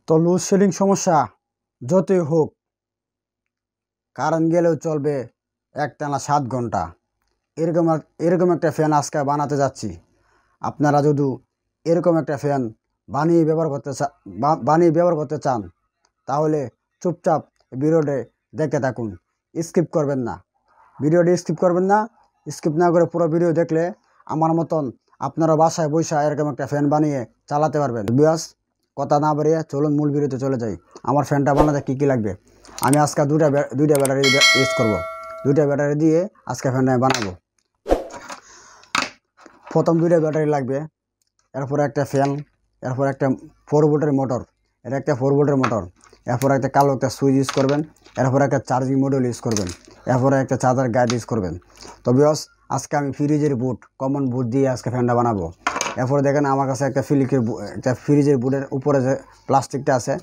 তো লোডশেডিং সমস্যা যতই হোক, কারেন্ট গেলেও চলবে একটানা 7 ঘন্টা। এরকম একটা ফ্যান আজকে বানাতে যাচ্ছি। আপনারা যদি এরকম একটা ফ্যান বানিয়ে ব্যবহার করতে চান তাহলে চুপচাপ ভিডিওটি দেখতে থাকুন, স্কিপ করবেন না। স্কিপ না করে পুরো ভিডিও দেখলে আমার মতন আপনারা বাসায় বসে এরকম একটা ফ্যান বানিয়ে চালাতে পারবেন। বিয়াস কথা না বাড়িয়ে চলুন মূল ভিডিওতে চলে যাই। আমার ফ্যানটা বানাতে কী লাগবে, আমি আজকে দুইটা ব্যাটারি ইউজ করব। 2টা ব্যাটারি দিয়ে আজকে ফ্যানটা আমি বানাবো। প্রথম 2টা ব্যাটারি লাগবে, এরপরে একটা ফ্যান, এরপর একটা 4 ভোল্টের মোটর, এটা একটা 4 ভোল্টের মোটর, এরপর একটা কালো একটা সুইচ ইউজ করবেন, এরপর একটা চার্জিং মডিউল ইউজ করবেন, এরপরে একটা চার্জার গাইড ইউজ করবেন। তো বিকজ আজকে আমি ফ্রিজের বুট, কমন বুট দিয়ে আজকে ফ্যানটা বানাবো। এরপরে দেখেন আমার কাছে একটা ফ্রিজের বুটের উপরে যে প্লাস্টিকটা আছে,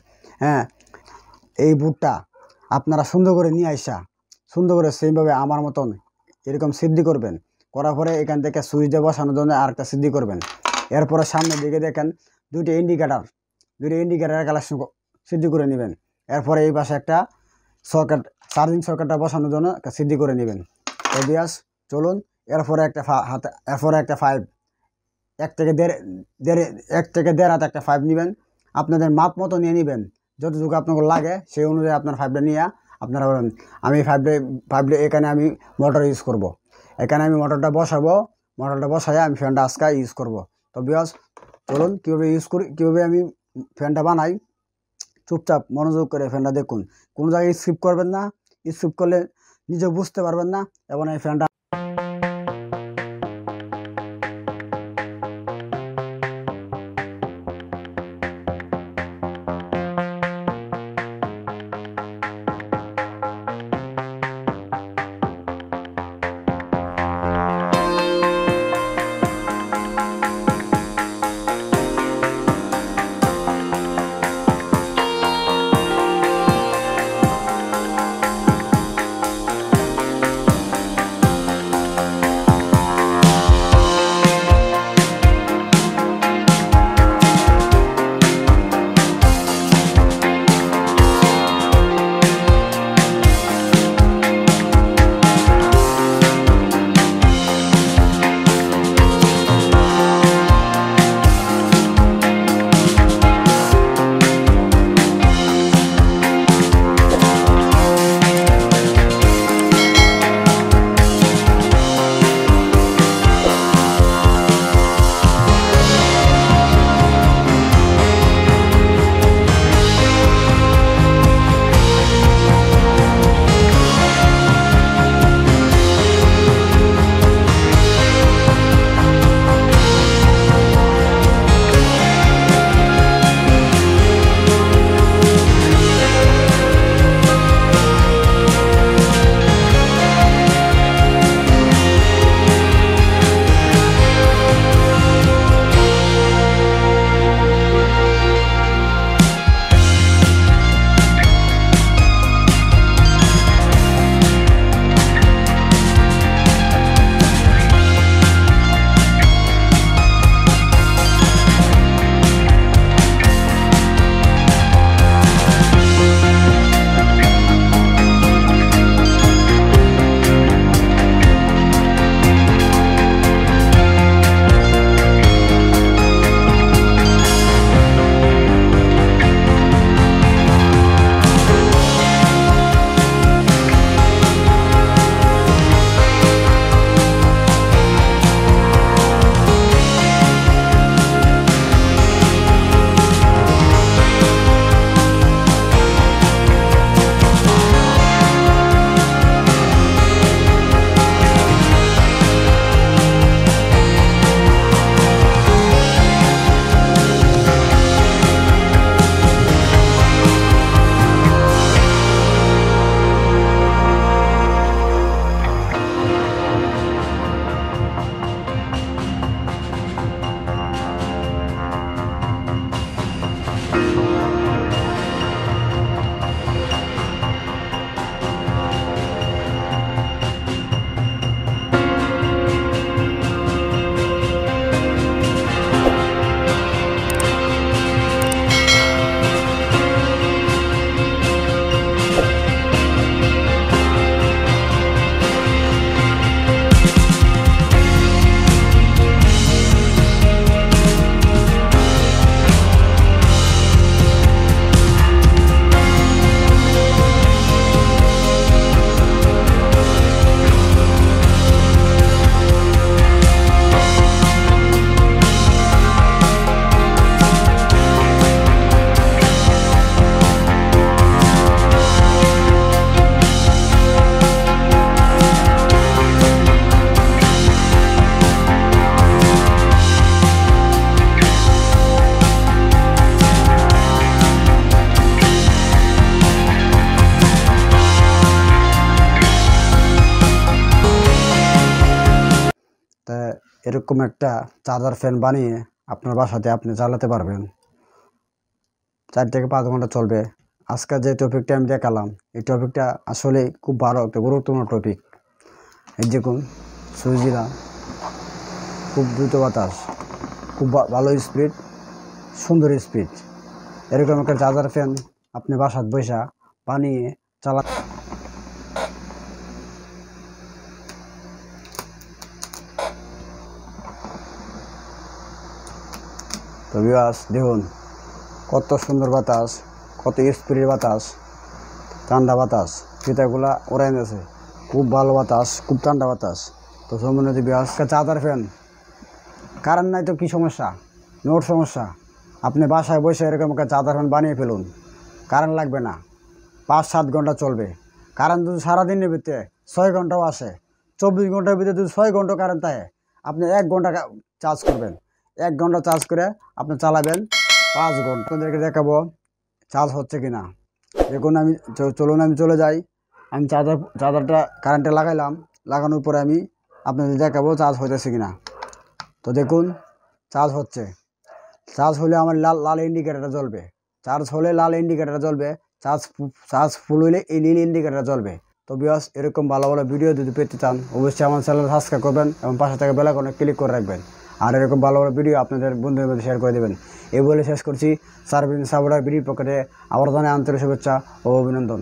হ্যাঁ, এই বুটটা আপনারা সুন্দর করে নিয়ে আইসা সুন্দর করে সেইভাবে আমার মতন এরকম সিদ্ধি করবেন। করার পরে এখান থেকে সুইচ দিয়ে বসানোর জন্য আর একটা সিদ্ধি করবেন। এরপরে সামনের দিকে দেখেন 2টা ইন্ডিকেটার কালেকশন সিদ্ধি করে নেবেন। এরপরে এই পাশে একটা সকেট, চার্জিং সকেটটা বসানোর জন্য সিদ্ধি করে নেবেন। এবিএস চলুন। এরপরে একটা পাইপ, 1 থেকে 1.5 হাত একটা পাইপ নেবেন। আপনাদের মাপ মতো নিয়ে নেবেন, যতটুকু আপনাকে লাগে সেই অনুযায়ী আপনার পাইপটা নিয়ে আপনারা বলেন। আমি পাইপটা এখানে আমি মোটর ইউজ করব। এখানে আমি মোটরটা বসাই আমি ফ্যানটা আজকে ইউজ করব। তো বিকজ চলুন কীভাবে আমি ফ্যানটা বানাই, চুপচাপ মনোযোগ করে ফ্যানটা দেখুন। কোনো জায়গায় স্কিপ করবেন না, স্কিপ করলে নিজে বুঝতে পারবেন না। এবং এই ফ্যানটা এরকম একটা চার্জার ফ্যান বানিয়ে আপনার বাসাতে আপনি চালাতে পারবেন। 4 থেকে 5 ঘন্টা চলবে। আজকে যে টপিকটা আমি দেখালাম এই টপিকটা আসলে খুব ভালো একটা গুরুত্বপূর্ণ টপিক। এই দেখুন সুইচ দিলাম, খুব দ্রুত বাতাস, খুব ভালো স্পিড, সুন্দর স্পিড। এরকম একটা চার্জার ফ্যান আপনি বাসাত বসা বানিয়ে চালা। তো ভিউয়ার্স দেখুন কত সুন্দর বাতাস, কত স্পিডের বাতাস, ঠান্ডা বাতাস, ফিতাগুলা ওড়াই গেছে, খুব ভালো বাতাস, খুব ঠান্ডা বাতাস। তো সম্বন্ধে ভিউয়ার্স চার্জার ফ্যান কারেন্ট নাই তো কী সমস্যা, নোট সমস্যা। আপনি বাসায় বসে এরকম একটা চার্জার ফ্যান বানিয়ে ফেলুন, কারেন্ট লাগবে না, 5-7 ঘন্টা চলবে। কারেন্ট যদি সারাদিনের ভিতরে 6 ঘন্টাও আসে, 24 ঘন্টার ভিতরে যদি 6 ঘন্টা কারেন্ট থাকে, আপনি 1 ঘন্টা চার্জ করবেন, 1 ঘন্টা চার্জ করে আপনি চালাবেন 5 ঘন্টা। আপনাদেরকে দেখাবো চার্জ হচ্ছে কি না। দেখুন চলুন আমি চলে যাই। আমি চার্জারটা কারেন্টে লাগাইলাম, লাগানোর পরে আমি আপনাদের দেখাবো চার্জ হইতেছে কি না। তো দেখুন চার্জ হচ্ছে। চার্জ হলে আমার লাল ইন্ডিকেটারটা জ্বলবে, চার্জ হলে লাল ইন্ডিকেটারটা জ্বলবে, চার্জ ফুল হলে এই নীল ইন্ডিকেটারটা জ্বলবে। তো ভিউয়ার্স এরকম ভালো ভালো ভিডিও যদি পেতে চান অবশ্যই আমার চ্যানেল সাবস্ক্রাইব করবেন এবং পাশে থেকে বেল আইকনে ক্লিক করে রাখবেন। আর এরকম ভালো ভালো ভিডিও আপনাদের বন্ধুদের মধ্যে শেয়ার করে দেবেন। এই বলে শেষ করছি। সার্ভিস সাপোর্টার ভিডিওর পক্ষে আবার জানাই আন্তরিক শুভেচ্ছা ও অভিনন্দন।